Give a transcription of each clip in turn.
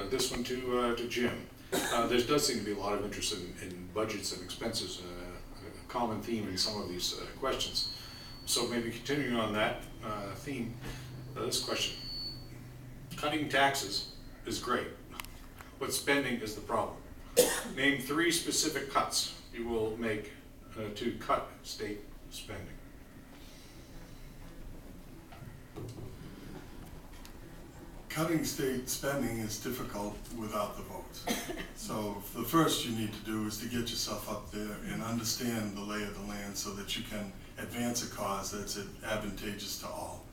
this one to Jim. There does seem to be a lot of interest in budgets and expenses, a common theme in some of these questions. So maybe continuing on that theme, this question. Cutting taxes is great, but spending is the problem. Name 3 specific cuts you will make to cut state spending. Cutting state spending is difficult without the votes. So the first you need to do is to get yourself up there and understand the lay of the land so that you can advance a cause that's advantageous to all.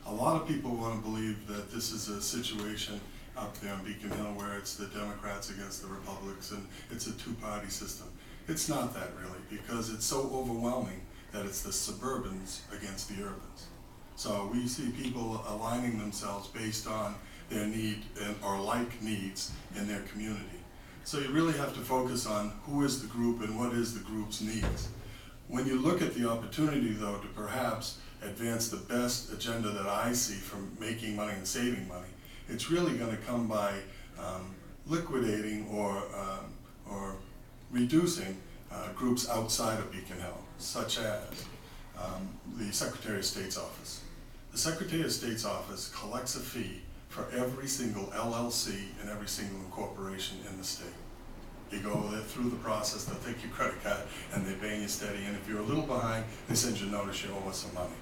A lot of people want to believe that this is a situation up there in Beacon Hill where it's the Democrats against the Republicans and it's a two-party system. It's not that really, because it's so overwhelming that it's the suburbans against the urbans. So we see people aligning themselves based on their need or like needs in their community. So you really have to focus on who is the group and what is the group's needs. When you look at the opportunity though to perhaps advance the best agenda that I see from making money and saving money, it's really going to come by liquidating or reducing groups outside of Beacon Hill, such as the Secretary of State's office. The Secretary of State's office collects a fee for every single LLC and every single incorporation in the state. You go through the process, they'll take your credit card and they bang you steady, and if you're a little behind, they send you a notice you owe us some money.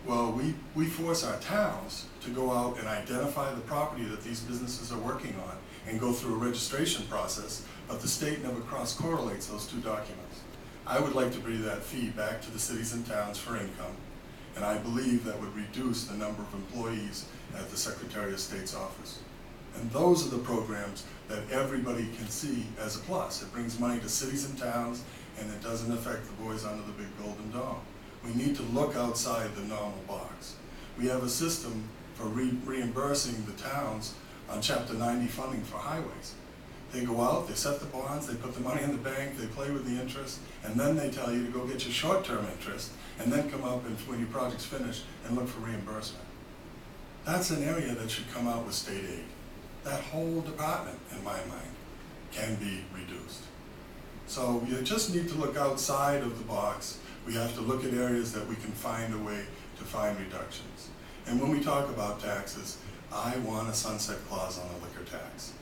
Well, we force our towns to go out and identify the property that these businesses are working on and go through a registration process, but the state never cross-correlates those two documents. I would like to bring that fee back to the cities and towns for income, and I believe that would reduce the number of employees at the Secretary of State's office. And those are the programs that everybody can see as a plus. It brings money to cities and towns, and it doesn't affect the boys under the big golden dome. We need to look outside the normal box. We have a system for reimbursing the towns on Chapter 90 funding for highways. They go out, they set the bonds, they put the money in the bank, they play with the interest, and then they tell you to go get your short-term interest, and then come up and when your project's finished and look for reimbursement. That's an area that should come out with state aid. That whole department, in my mind, can be reduced. So you just need to look outside of the box. We have to look at areas that we can find a way to find reductions. And when we talk about taxes, I want a sunset clause on the liquor tax.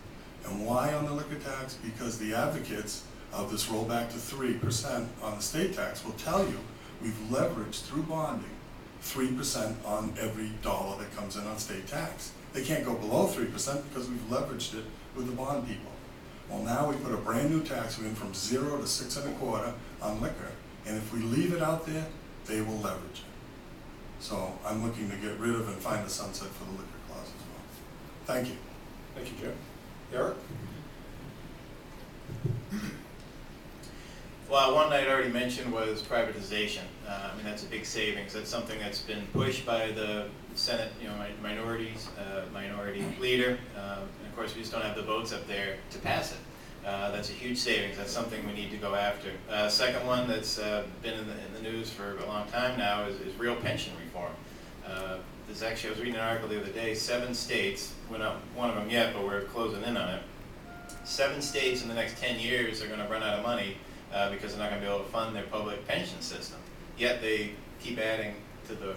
And why on the liquor tax? Because the advocates of this rollback to 3% on the state tax will tell you we've leveraged through bonding 3% on every dollar that comes in on state tax. They can't go below 3% because we've leveraged it with the bond people. Well, now we put a brand new tax, we went from 0 to 6 1/4 on liquor, and if we leave it out there, they will leverage it. So I'm looking to get rid of and find a sunset for the liquor clause as well. Thank you. Thank you, Jim. Eric? Well, one I'd already mentioned was privatization. I mean, that's a big savings. That's something that's been pushed by the Senate, minority leader. And of course, we just don't have the votes up there to pass it. That's a huge savings. That's something we need to go after. Second one that's been in the news for a long time now is real pension reform. I was reading an article the other day, 7 states, we're not one of them yet, but we're closing in on it. 7 states in the next 10 years are going to run out of money because they're not going to be able to fund their public pension system. Yet they keep adding to the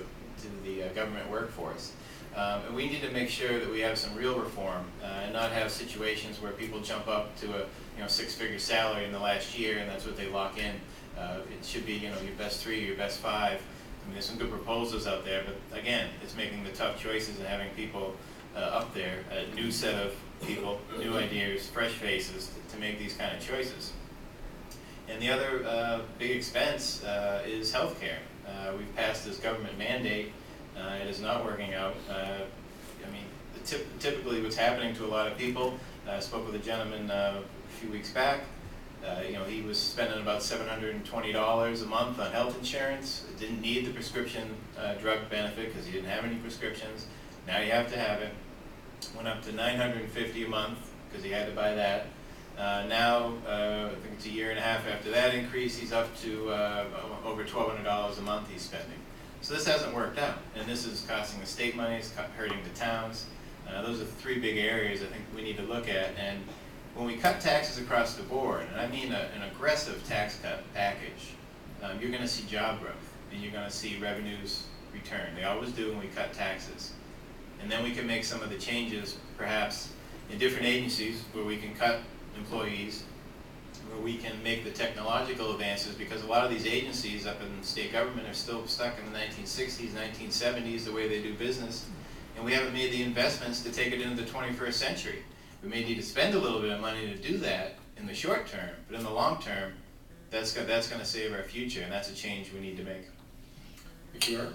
government workforce. And we need to make sure that we have some real reform and not have situations where people jump up to a 6-figure salary in the last year and that's what they lock in. It should be your best 3 or your best 5. I mean, there's some good proposals out there, but again, it's making the tough choices and having people up there, a new set of people, new ideas, fresh faces to make these kind of choices. And the other big expense is healthcare. We've passed this government mandate. It is not working out. Typically what's happening to a lot of people, I spoke with a gentleman a few weeks back. He was spending about $720 a month on health insurance. Didn't need the prescription drug benefit because he didn't have any prescriptions. Now you have to have it. Went up to $950 a month because he had to buy that. Now, I think it's a year and a half after that increase, he's up to over $1,200 a month he's spending. So this hasn't worked out, and this is costing the state money, it's hurting the towns. Those are the three big areas I think we need to look at. And when we cut taxes across the board, and I mean an aggressive tax cut package, you're going to see job growth and you're going to see revenues return. They always do when we cut taxes. And then we can make some of the changes perhaps in different agencies where we can cut employees, where we can make the technological advances, because a lot of these agencies up in state government are still stuck in the 1960s, 1970s, the way they do business, and we haven't made the investments to take it into the 21st century. We may need to spend a little bit of money to do that in the short term, but in the long term, that's going to save our future, and that's a change we need to make. Thank you, Art.